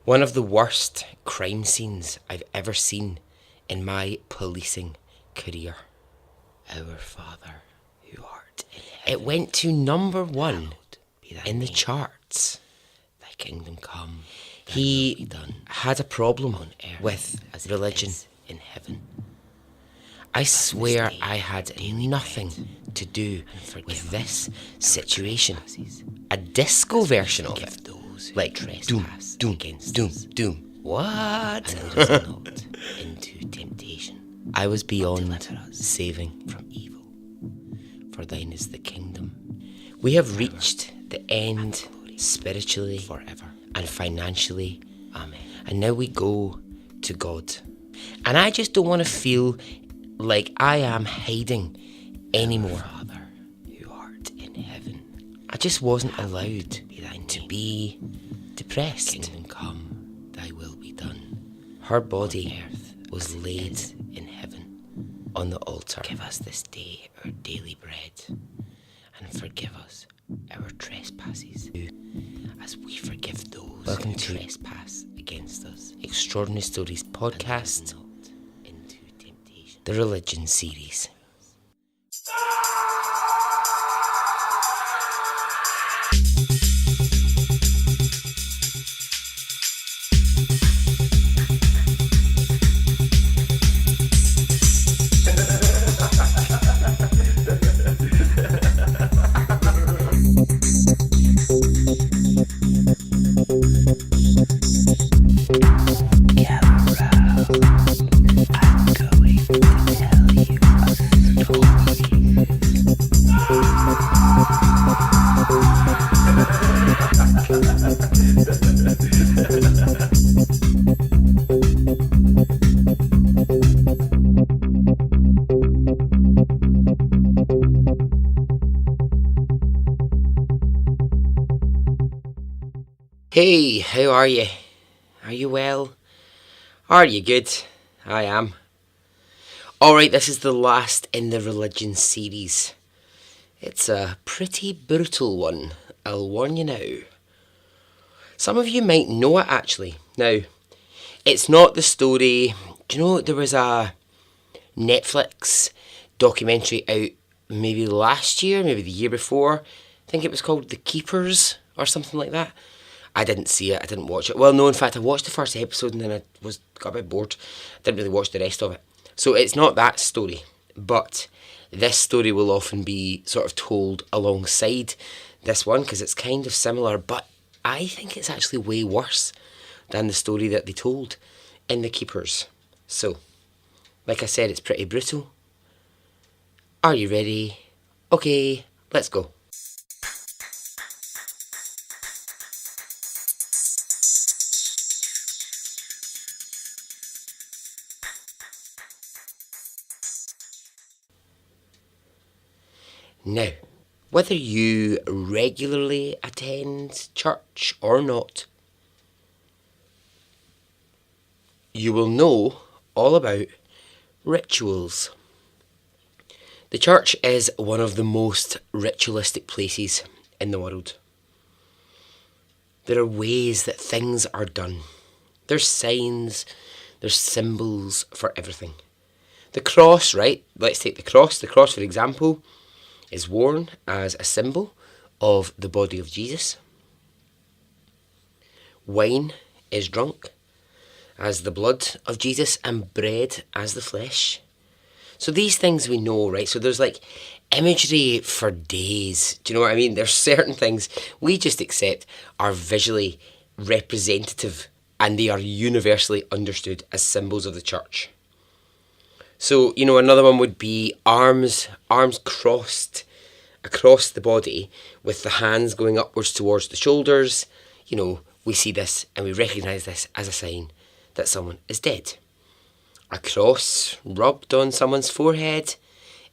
One of the worst crime scenes I've ever seen in my policing career. Our Father, who art in heaven. It went to number 1 hallowed be thy in the name. charts. Thy kingdom come, thy will He be done had a problem on earth with as it religion. is in heaven. I swear day I had nothing to do with this situation. A disco version of it. Forgive those who Like doom, trespass doom, against doom, us. doom. What? And lead us not into temptation, I was but beyond deliver us saving. from evil. For thine is the kingdom, We have reached the end spiritually forever. and financially, Amen. and now we go to God. And I just don't want to feel like I am hiding anymore. Father, who art in heaven, I just wasn't allowed be thy to name. be depressed. Kingdom come, thy will be done. Her body Earth was as it laid is in heaven. on the altar. Give us this day our daily bread, and forgive us our trespasses, as we forgive those Welcome who to trespass against us. Extraordinary Stories And lead us podcast, not into temptation. the religion series. Hey, how are you? Are you well? Are you good? I am. Alright, this is the last in the religion series. It's a pretty brutal one, I'll warn you now. Some of you might know it actually. Now, it's not the story. Do you know there was a Netflix documentary out maybe last year, maybe the year before? I think it was called The Keepers or something like that. I didn't see it, I didn't watch it. Well, no, in fact, I watched the first episode and then I got a bit bored. Didn't really watch the rest of it. So it's not that story, but this story will often be sort of told alongside this one because it's kind of similar, but I think it's actually way worse than the story that they told in The Keepers. So, like I said, it's pretty brutal. Are you ready? Okay, let's go. Now, whether you regularly attend church or not, you will know all about rituals. The church is one of the most ritualistic places in the world. There are ways that things are done. There's signs, there's symbols for everything. The cross, right? Let's take the cross. The cross, for example, is worn as a symbol of the body of Jesus. Wine is drunk as the blood of Jesus and bread as the flesh. So these things we know, right? So there's like imagery for days. Do you know what I mean? There's certain things we just accept are visually representative and they are universally understood as symbols of the church. So, you know, another one would be arms crossed across the body with the hands going upwards towards the shoulders. You know, we see this and we recognise this as a sign that someone is dead. A cross rubbed on someone's forehead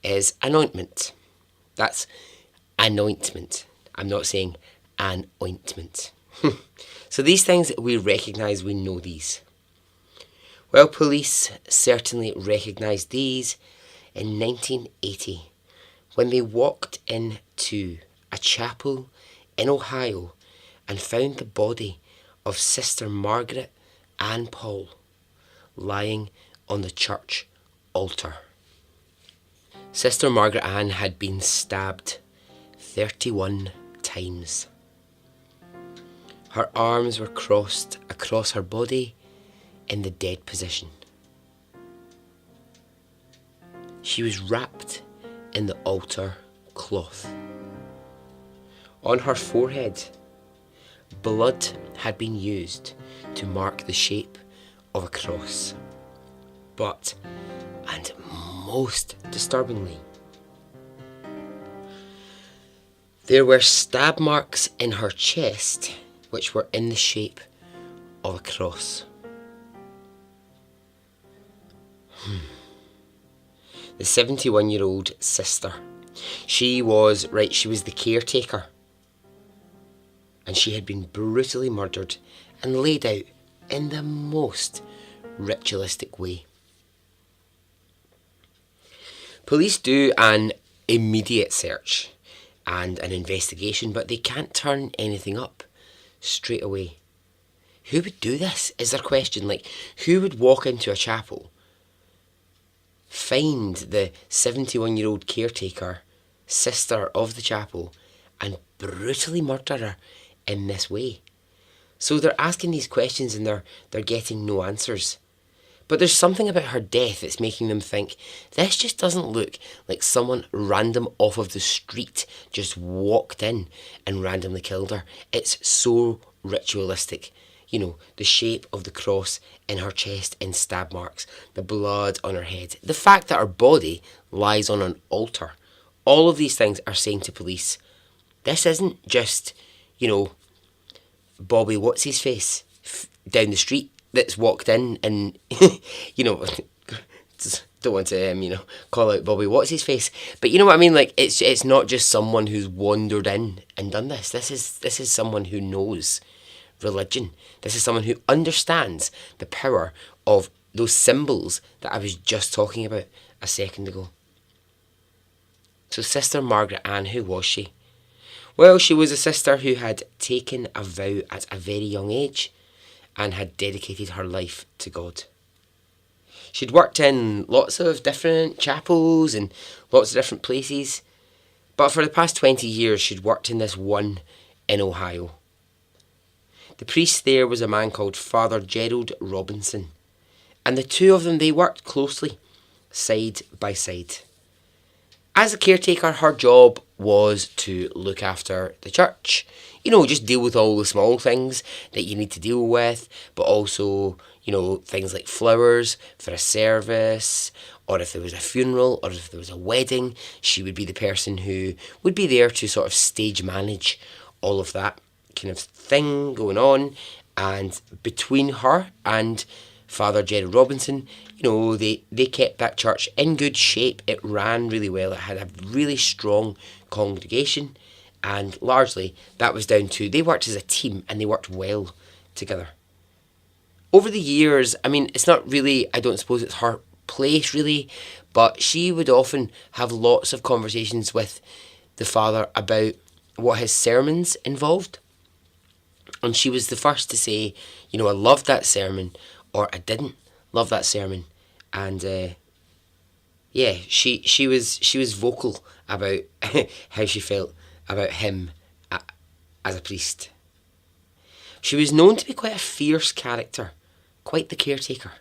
is anointment. That's anointment. I'm not saying an ointment. So these things we recognise, we know these. Well, police certainly recognised these in 1980 when they walked into a chapel in Ohio and found the body of Sister Margaret Ann Paul lying on the church altar. Sister Margaret Ann had been stabbed 31 times. Her arms were crossed across her body in the dead position. She was wrapped in the altar cloth. On her forehead, blood had been used to mark the shape of a cross. But, and most disturbingly, there were stab marks in her chest which were in the shape of a cross. The 71-year-old sister, she was the caretaker, and she had been brutally murdered and laid out in the most ritualistic way. Police do an immediate search and an investigation, but they can't turn anything up straight away. Who would do this is their question. Who would walk into a chapel, find the 71-year-old caretaker, sister of the chapel, and brutally murder her in this way? So they're asking these questions and they're getting no answers. But there's something about her death that's making them think this just doesn't look like someone random off of the street just walked in and randomly killed her. It's so ritualistic. You know, the shape of the cross in her chest in stab marks, the blood on her head, the fact that her body lies on an altar. All of these things are saying to police, this isn't just, Bobby what's-his-face down the street that's walked in and, don't want to, call out Bobby what's-his-face. But you know what I mean? It's not just someone who's wandered in and done this. This is someone who knows religion. This is someone who understands the power of those symbols that I was just talking about a second ago. So Sister Margaret Ann, who was she? Well, she was a sister who had taken a vow at a very young age and had dedicated her life to God. She'd worked in lots of different chapels and lots of different places, but for the past 20 years she'd worked in this one in Ohio. The priest there was a man called Father Gerald Robinson, and the two of them, they worked closely, side by side. As a caretaker, her job was to look after the church. Just deal with all the small things that you need to deal with, but also, things like flowers for a service, or if there was a funeral, or if there was a wedding, she would be the person who would be there to sort of stage manage all of that kind of thing going on. And between her and Father Gerald Robinson, they kept that church in good shape. It ran really well. It had a really strong congregation, and largely that was down to they worked as a team and they worked well together. Over the years, it's not really, I don't suppose it's her place really, but she would often have lots of conversations with the father about what his sermons involved. And she was the first to say, I loved that sermon, or I didn't love that sermon. And she was vocal about how she felt about him as a priest. She was known to be quite a fierce character, quite the caretaker.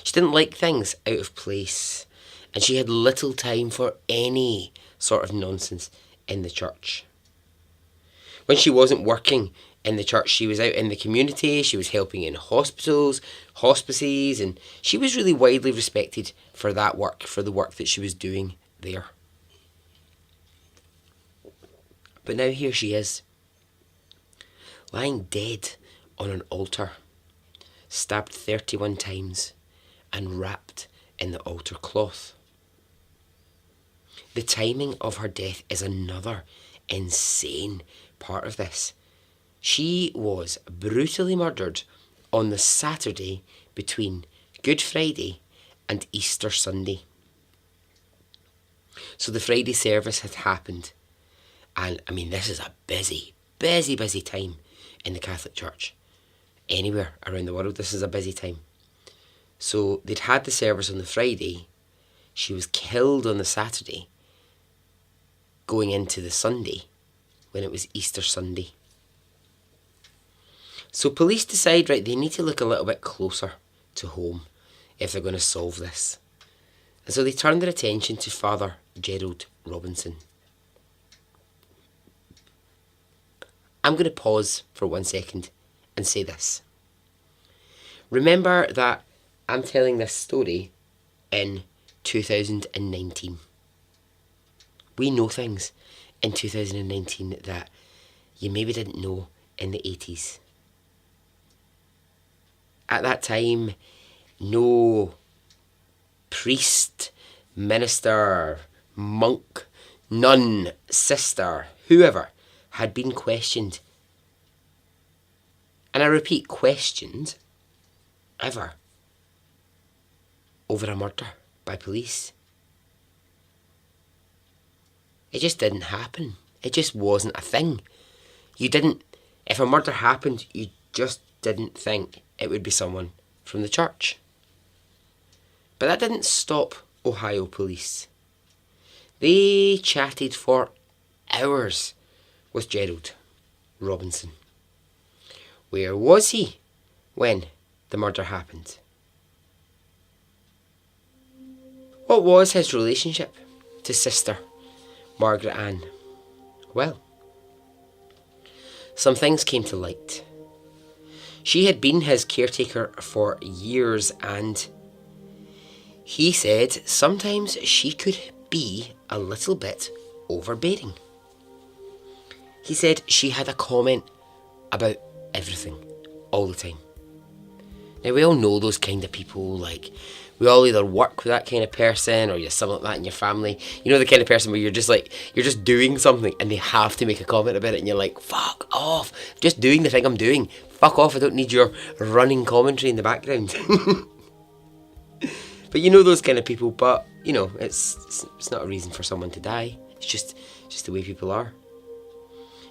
She didn't like things out of place, and she had little time for any sort of nonsense in the church. When she wasn't working in the church, she was out in the community. She was helping in hospitals, hospices, and she was really widely respected for that work, for the work that she was doing there. But now here she is, lying dead on an altar, stabbed 31 times and wrapped in the altar cloth. The timing of her death is another insane part of this. She was brutally murdered on the Saturday between Good Friday and Easter Sunday. So the Friday service had happened, and this is a busy time in the Catholic Church. anywhere around the world. This is a busy time. So they'd had the service on the Friday. She was killed on the Saturday, going into the Sunday, when it was Easter Sunday. So police decide, right, they need to look a little bit closer to home if they're going to solve this. And so they turn their attention to Father Gerald Robinson. I'm going to pause for 1 second and say this. Remember that I'm telling this story in 2019. We know things in 2019 that you maybe didn't know in the 80s. At that time, no priest, minister, monk, nun, sister, whoever had been questioned. And I repeat, questioned, ever, over a murder by police. It just didn't happen. It just wasn't a thing. If a murder happened, you just didn't think it would be someone from the church. But that didn't stop Ohio police. They chatted for hours with Gerald Robinson. Where was he when the murder happened? What was his relationship to Sister Margaret Ann? Well, some things came to light. She had been his caretaker for years, and he said sometimes she could be a little bit overbearing. He said she had a comment about everything, all the time. Now, we all know those kind of people, like, we all either work with that kind of person or you're something like that in your family. You know, the kind of person where you're just doing something and they have to make a comment about it and you're like, fuck off, just doing the thing I'm doing. Fuck off, I don't need your running commentary in the background. But you know those kind of people, but, you know, it's not a reason for someone to die. It's just the way people are.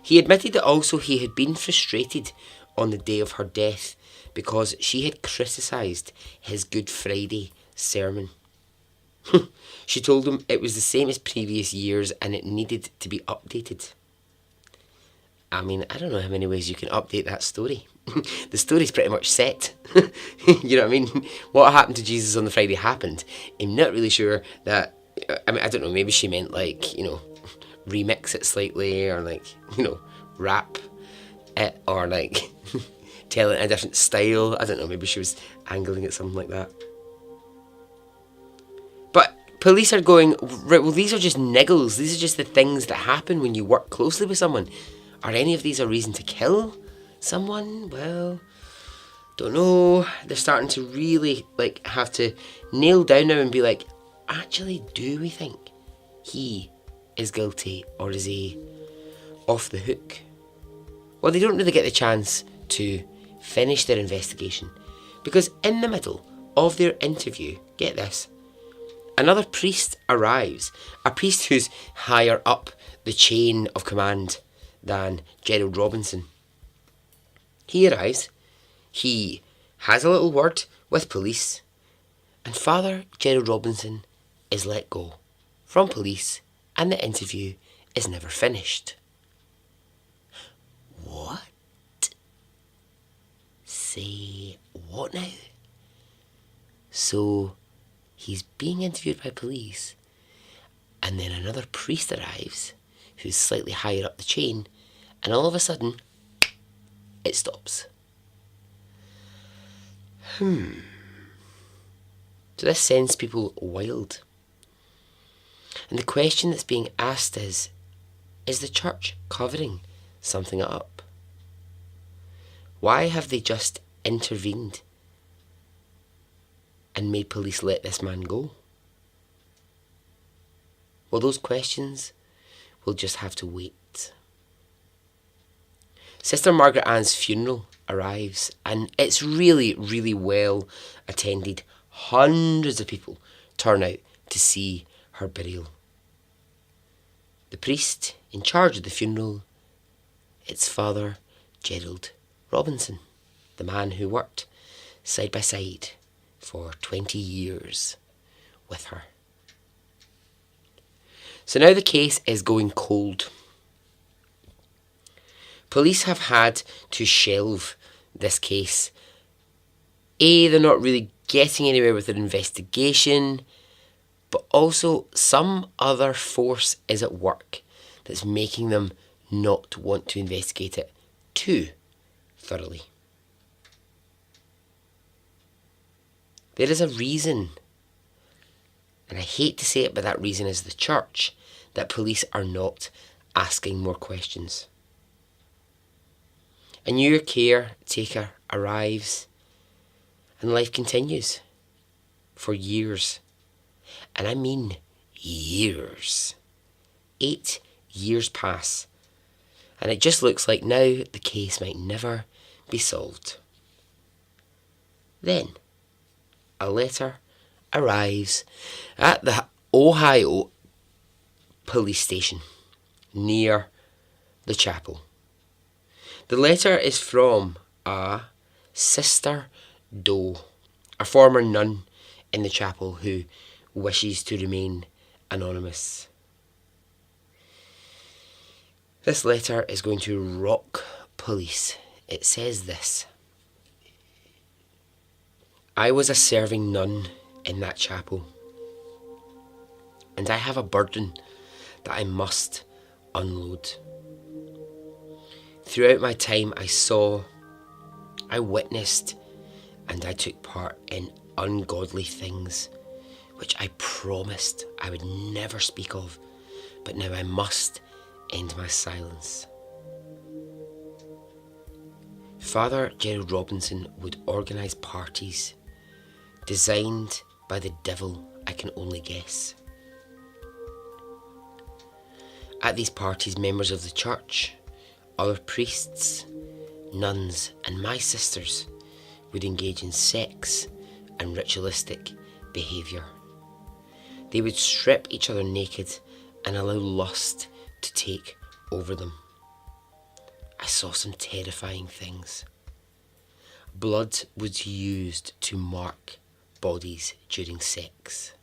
He admitted that also he had been frustrated on the day of her death because she had criticised his Good Friday sermon. She told him it was the same as previous years and it needed to be updated. I mean, I don't know how many ways you can update that story. The story's pretty much set. You know what I mean? What happened to Jesus on the Friday happened. I'm not really sure that, I mean, I don't know, maybe she meant like, you know, remix it slightly or like, you know, rap it or like tell it in a different style. I don't know, maybe she was angling at something like that. But police are going, right, well, these are just niggles. These are just the things that happen when you work closely with someone. Are any of these a reason to kill someone? Well, don't know. They're starting to really like have to nail down now and be like, actually, do we think he is guilty or is he off the hook? Well, they don't really get the chance to finish their investigation because in the middle of their interview, get this, another priest arrives, a priest who's higher up the chain of command than Gerald Robinson. He arrives, he has a little word with police, and Father Gerald Robinson is let go from police and the interview is never finished. What? Say what now? So he's being interviewed by police and then another priest arrives who's slightly higher up the chain and all of a sudden it stops. So this sends people wild. And the question that's being asked is the church covering something up? Why have they just intervened and made police let this man go? Well, those questions will just have to wait. Sister Margaret Ann's funeral arrives and it's really, really well attended. Hundreds of people turn out to see her burial. The priest in charge of the funeral, it's Father Gerald Robinson. the man who worked side by side for 20 years with her. So now the case is going cold. Police have had to shelve this case. They're not really getting anywhere with their investigation, but also some other force is at work that's making them not want to investigate it too thoroughly. There is a reason, and I hate to say it, but that reason is the church, that police are not asking more questions. A new caretaker arrives, and life continues for years. And I mean years. 8 years pass, and it just looks like now the case might never be solved. Then, a letter arrives at the Ohio police station near the chapel. The letter is from a Sister Doe, a former nun in the chapel who wishes to remain anonymous. This letter is going to rock police. It says this: I was a serving nun in that chapel, and I have a burden that I must unload. Throughout my time I saw, I witnessed, and I took part in ungodly things which I promised I would never speak of, but now I must end my silence. Father Gerald Robinson would organise parties designed by the devil, I can only guess. At these parties, members of the church, other priests, nuns, and my sisters would engage in sex and ritualistic behaviour. They would strip each other naked and allow lust to take over them. I saw some terrifying things. Blood was used to mark bodies during sex.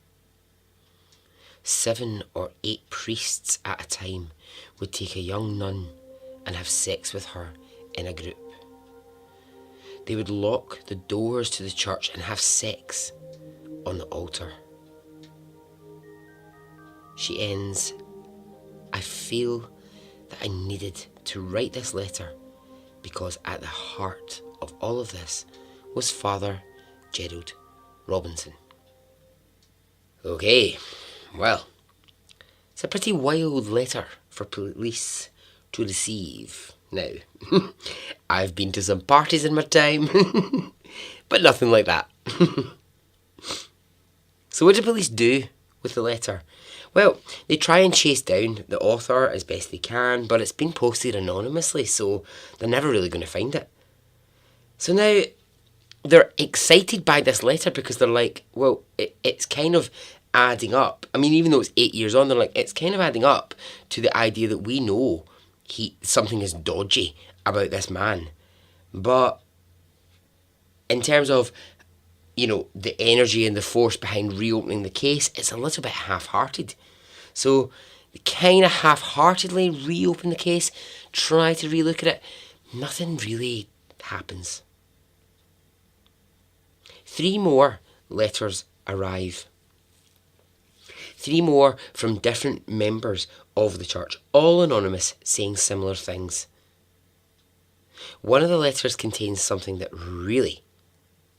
7 or 8 priests at a time would take a young nun and have sex with her in a group. They would lock the doors to the church and have sex on the altar. She ends, I feel that I needed to write this letter because at the heart of all of this was Father Gerald Robinson. Okay, well, it's a pretty wild letter for police to receive. Now, I've been to some parties in my time, but nothing like that. So what do police do with the letter? Well, they try and chase down the author as best they can, but it's been posted anonymously, so they're never really going to find it. So now they're excited by this letter because they're like, well, it's kind of adding up. I mean, even though it's 8 years on, they're like, it's kind of adding up to the idea that we know something is dodgy about this man. But in terms of, you know, the energy and the force behind reopening the case, it's a little bit half-hearted. So they kind of half-heartedly reopen the case, try to relook at it. Nothing really happens. 3 more letters arrive. 3 more from different members of the church, all anonymous, saying similar things. One of the letters contains something that really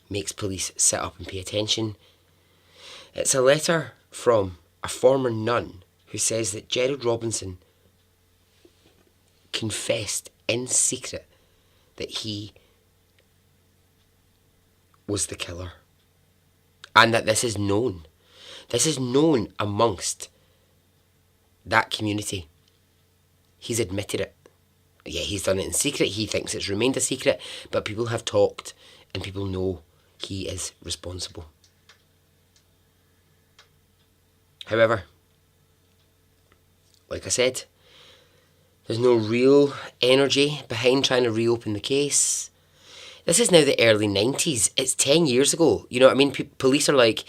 makes police sit up and pay attention. It's a letter from a former nun who says that Gerald Robinson confessed in secret that he was the killer, and that this is known. This is known amongst that community. He's admitted it. Yeah, he's done it in secret. He thinks it's remained a secret, but people have talked and people know he is responsible. However, like I said, there's no real energy behind trying to reopen the case. This is now the early 90s. It's 10 years ago. You know what I mean? Police are like,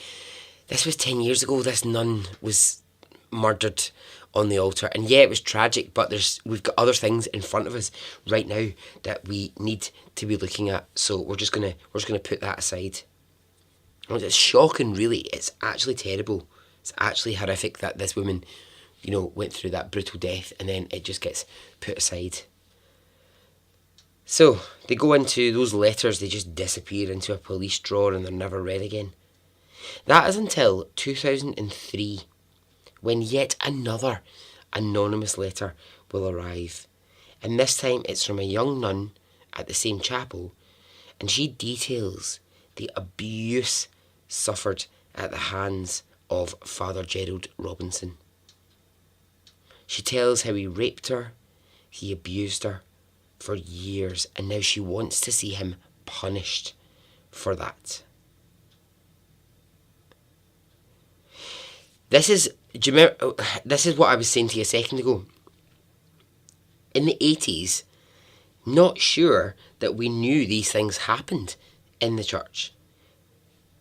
this was 10 years ago. This nun was murdered on the altar. And yeah, it was tragic, but we've got other things in front of us right now that we need to be looking at. So we're just gonna put that aside. And it's shocking, really. It's actually terrible. It's actually horrific that this woman, you know, went through that brutal death, and then it just gets put aside. So they go into those letters, they just disappear into a police drawer and they're never read again. That is until 2003, when yet another anonymous letter will arrive. And this time it's from a young nun at the same chapel, and she details the abuse suffered at the hands of Father Gerald Robinson. She tells how he raped her, he abused her for years, and now she wants to see him punished for that. This is what I was saying to you a second ago. In the 80s, not sure that we knew these things happened in the church.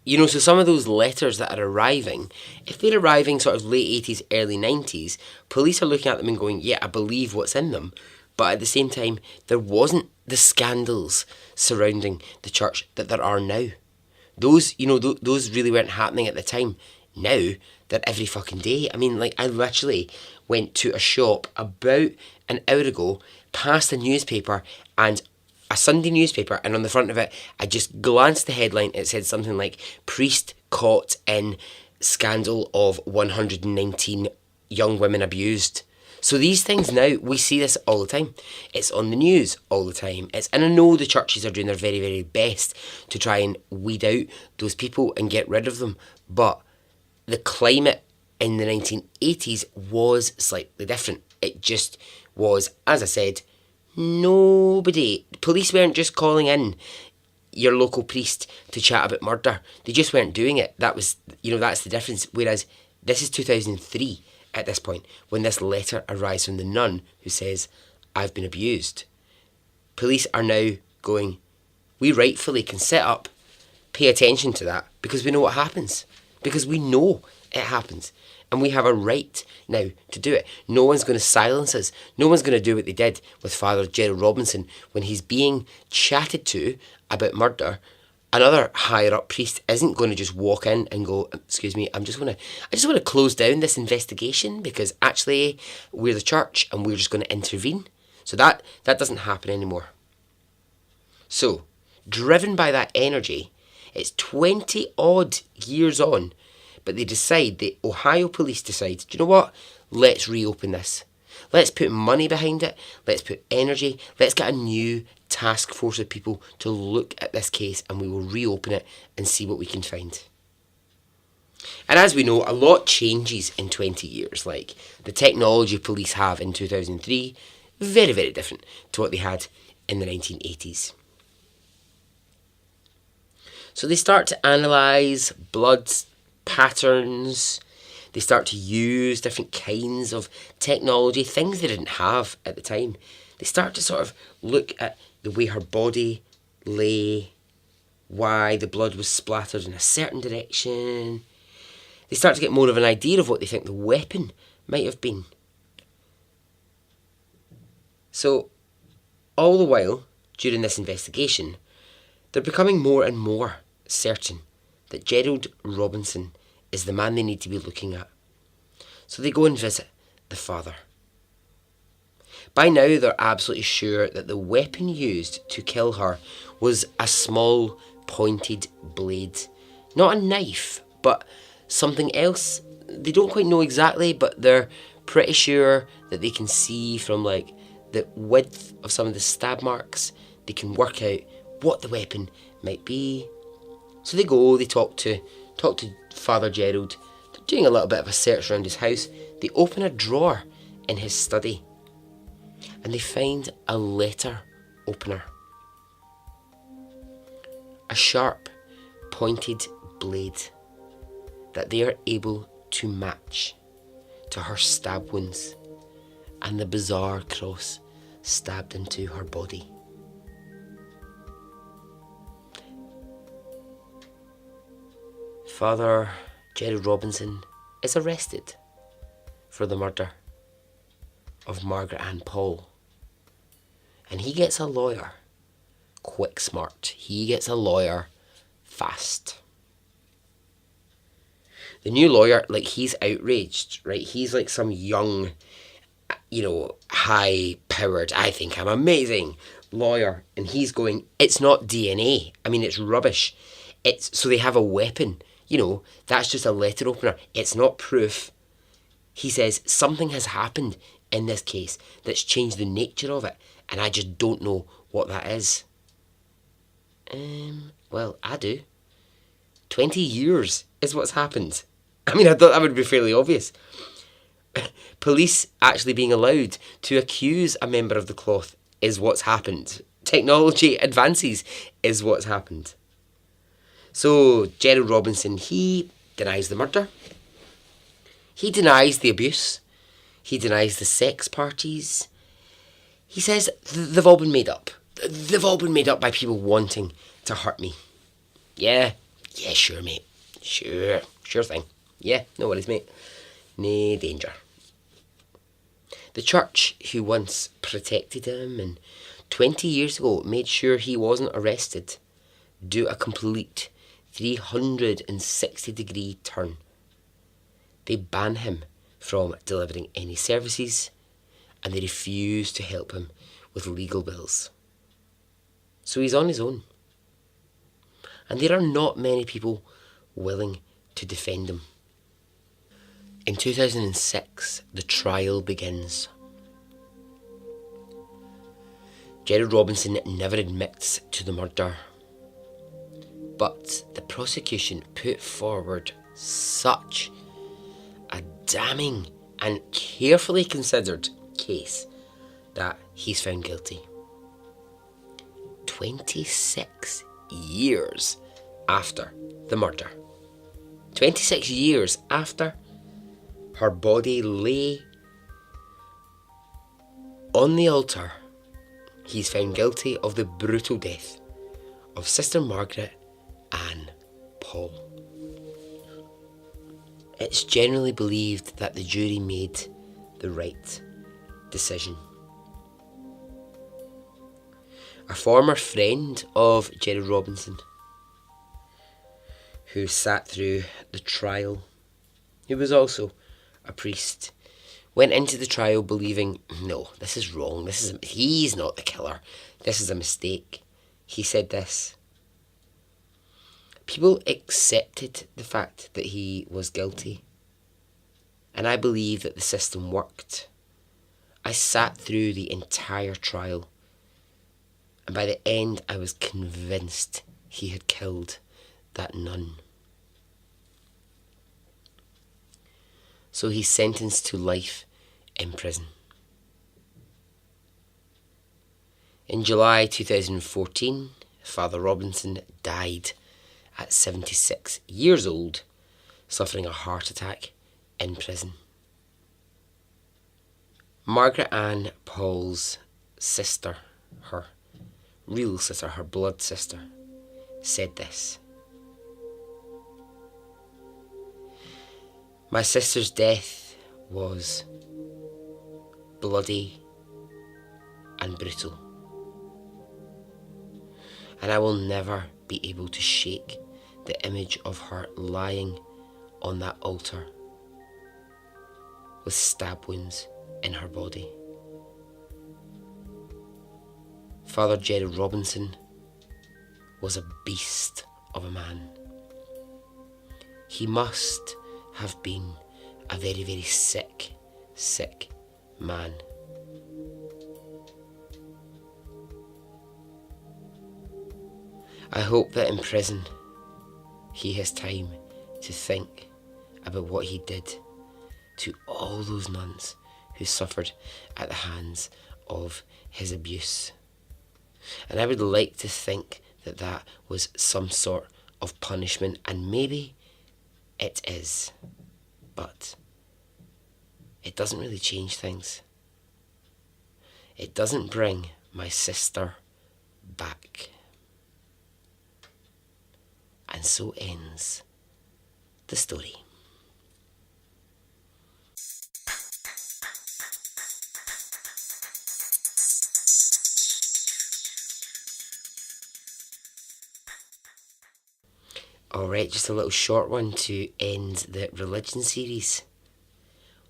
You know, so some of those letters that are arriving, if they're arriving sort of late 80s, early 90s, police are looking at them and going, yeah, I believe what's in them. But at the same time, there wasn't the scandals surrounding the church that there are now. Those, you know, those really weren't happening at the time. Now, they're every fucking day. I mean, like, I literally went to a shop about an hour ago, past a newspaper, and a Sunday newspaper, and on the front of it, I just glanced the headline. It said something like, priest caught in scandal of 119 young women abused. So these things now, we see this all the time. It's on the news all the time. And I know the churches are doing their very, very best to try and weed out those people and get rid of them. But the climate in the 1980s was slightly different. It just was, as I said, police weren't just calling in your local priest to chat about murder. They just weren't doing it. That's the difference. Whereas this is 2003 at this point, when this letter arrives from the nun who says, I've been abused. Police are now going, we rightfully can sit up, pay attention to that, because we know what happens. Because we know it happens. And we have a right now to do it. No one's going to silence us. No one's going to do what they did with Father Gerald Robinson when he's being chatted to about murder. Another higher up priest isn't going to just walk in and go, excuse me, I just want to close down this investigation because actually we're the church and we're just going to intervene. So that doesn't happen anymore. So, driven by that energy, it's 20 odd years on, but the Ohio police decide, do you know what? Let's reopen this. Let's put money behind it. Let's put energy. Let's get a new task force of people to look at this case, and we will reopen it and see what we can find. And as we know, a lot changes in 20 years. Like the technology police have in 2003, very, very different to what they had in the 1980s. So they start to analyse blood patterns. They start to use different kinds of technology, things they didn't have at the time. They start to sort of look at the way her body lay, why the blood was splattered in a certain direction. They start to get more of an idea of what they think the weapon might have been. So, all the while, during this investigation, they're becoming more and more certain that Gerald Robinson is the man they need to be looking at. So they go and visit the father. By now, they're absolutely sure that the weapon used to kill her was a small, pointed blade. Not a knife, but something else. They don't quite know exactly, but they're pretty sure that they can see from like the width of some of the stab marks, they can work out what the weapon might be. So they go, they talk to Father Gerald. They're doing a little bit of a search around his house. They open a drawer in his study and they find a letter opener. A sharp, pointed blade that they are able to match to her stab wounds and the bizarre cross stabbed into her body. Father Jerry Robinson is arrested for the murder of Margaret Ann Paul. And he gets a lawyer quick smart. He gets a lawyer fast. The new lawyer, like, he's outraged, right? He's like some young, high-powered, I think I'm amazing lawyer. And he's going, it's not DNA. I mean, it's rubbish. So they have a weapon. That's just a letter opener. It's not proof. He says something has happened in this case that's changed the nature of it, and I just don't know what that is. Well, I do. 20 years is what's happened. I mean, I thought that would be fairly obvious. Police actually being allowed to accuse a member of the cloth is what's happened. Technology advances is what's happened. So, Jerry Robinson, he denies the murder. He denies the abuse. He denies the sex parties. He says they've all been made up. They've all been made up by people wanting to hurt me. Yeah, sure, mate. Sure thing. Yeah, no worries, mate. No danger. The church, who once protected him and 20 years ago made sure he wasn't arrested, do a complete 360-degree turn. They ban him from delivering any services, and they refuse to help him with legal bills. So he's on his own. And there are not many people willing to defend him. In 2006, the trial begins. Jerry Robinson never admits to the murder, but the prosecution put forward such a damning and carefully considered case that he's found guilty. 26 years after the murder. 26 years after her body lay on the altar, he's found guilty of the brutal death of Sister Margaret Ann Paul. It's generally believed that the jury made the right decision. A former friend of Jerry Robinson, who sat through the trial, who was also a priest, went into the trial believing, no, this is wrong, he's not the killer, this is a mistake. He said this: people accepted the fact that he was guilty, and I believe that the system worked. I sat through the entire trial, and by the end I was convinced he had killed that nun. So he's sentenced to life in prison. In July 2014, Father Robinson died at 76 years old, suffering a heart attack in prison. Margaret Ann Paul's sister, her real sister, her blood sister, said this: my sister's death was bloody and brutal, and I will never be able to shake the image of her lying on that altar with stab wounds in her body. Father Jerry Robinson was a beast of a man. He must have been a very, very sick man. I hope that in prison he has time to think about what he did to all those nuns who suffered at the hands of his abuse. And I would like to think that that was some sort of punishment, and maybe it is, but it doesn't really change things. It doesn't bring my sister back. And so ends the story. Alright, just a little short one to end the religion series.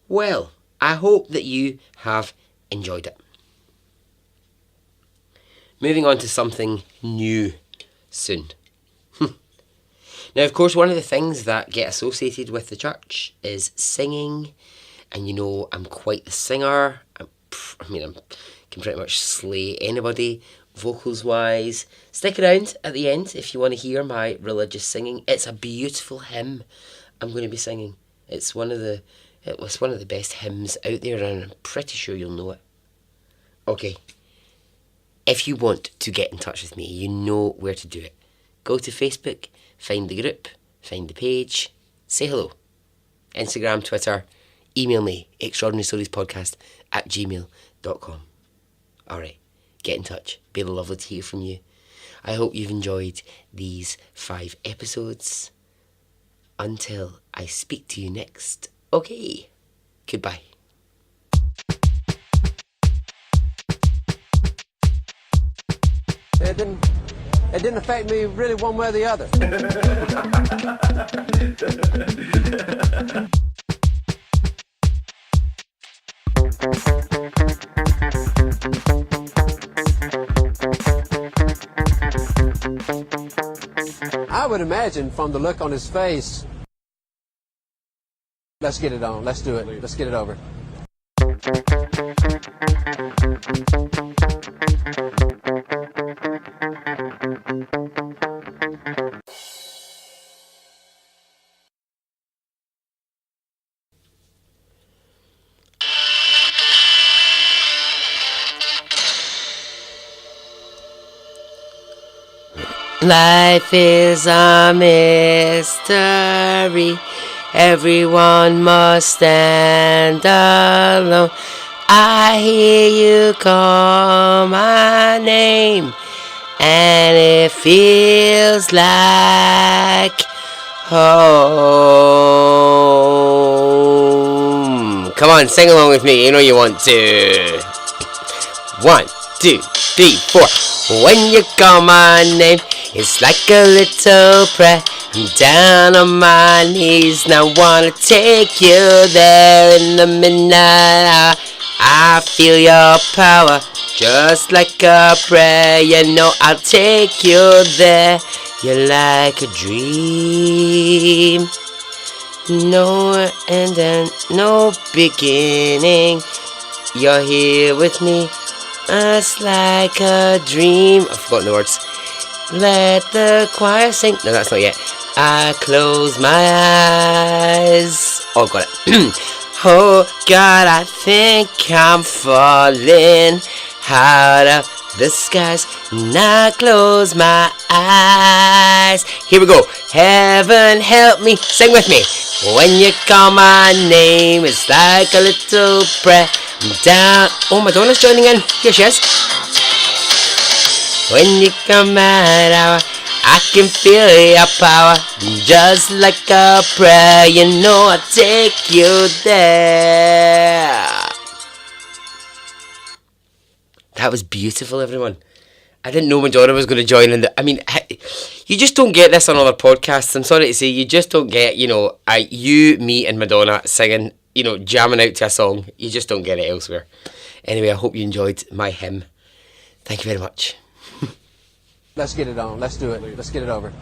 Well, I hope that you have enjoyed it. Moving on to something new soon. Now, of course, one of the things that get associated with the church is singing. And you know, I'm quite the singer. I can pretty much slay anybody, vocals-wise. Stick around at the end if you want to hear my religious singing. It's a beautiful hymn I'm going to be singing. It was one of the best hymns out there, and I'm pretty sure you'll know it. Okay. If you want to get in touch with me, you know where to do it. Go to Facebook, find the group, find the page, say hello. Instagram, Twitter, email me, extraordinarystoriespodcast@gmail.com. Alright, get in touch. Be lovely to hear from you. I hope you've enjoyed these 5 episodes. Until I speak to you next. Okay, goodbye. It didn't affect me really one way or the other. I would imagine from the look on his face, let's get it on, let's do it, let's get it over. Life is a mystery. Everyone must stand alone. I hear you call my name, and it feels like home. Come on, sing along with me. You know you want to. 1, 2, 3, 4. When you call my name, it's like a little prayer. I'm down on my knees, now wanna take you there in the midnight hour. I feel your power, just like a prayer. You know I'll take you there. You're like a dream. No end and no beginning. You're here with me. It's like a dream. I've forgotten the words. Let the choir sing. No, that's not yet. I close my eyes. Oh, got it. Oh, God, I think I'm falling out of the skies. And I close my eyes. Here we go. Heaven help me. Sing with me. When you call my name, it's like a little prayer. I'm down. Oh, Madonna's joining in. Here she is. When you come at hour, I can feel your power. Just like a prayer, you know I'll take you there. That was beautiful, everyone. I didn't know Madonna was going to join in. You just don't get this on other podcasts. I'm sorry to say, you just don't get, you, me and Madonna singing, jamming out to a song. You just don't get it elsewhere. Anyway, I hope you enjoyed my hymn. Thank you very much. Let's get it on, let's do it, let's get it over.